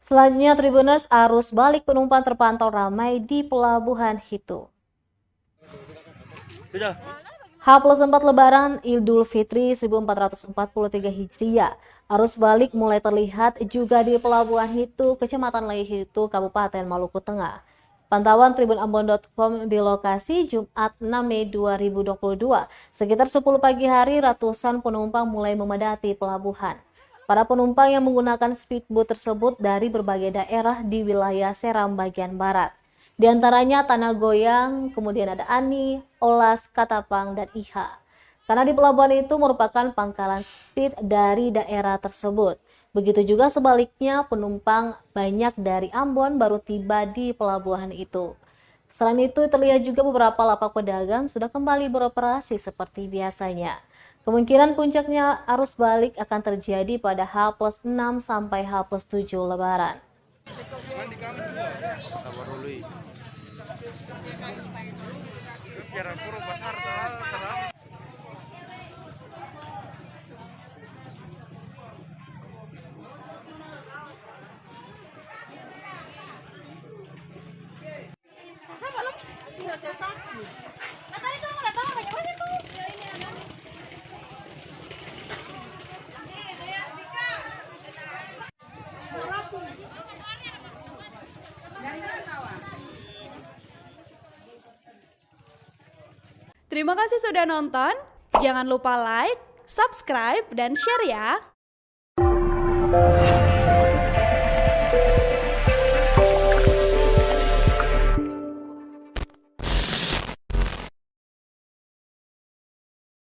Selanjutnya Tribuners, arus balik penumpang terpantau ramai di Pelabuhan Hitu. H+4 Lebaran Idul Fitri 1443 Hijriah. Arus balik mulai terlihat juga di Pelabuhan Hitu, Kecamatan Laihitu, Kabupaten Maluku Tengah. Pantauan tribunambon.com di lokasi Jumat 6 Mei 2022. Sekitar 10 pagi hari, ratusan penumpang mulai memadati pelabuhan. Para penumpang yang menggunakan speedboat tersebut dari berbagai daerah di wilayah Seram bagian barat. Di antaranya Tanah Goyang, kemudian ada Ani, Olas, Katapang, dan Iha. Karena di pelabuhan itu merupakan pangkalan speed dari daerah tersebut. Begitu juga sebaliknya, penumpang banyak dari Ambon baru tiba di pelabuhan itu. Selain itu, terlihat juga beberapa lapak pedagang sudah kembali beroperasi seperti biasanya. Kemungkinan puncaknya arus balik akan terjadi pada H+6 sampai H+7 Lebaran. Terima kasih sudah nonton. Jangan lupa like, subscribe, dan share ya.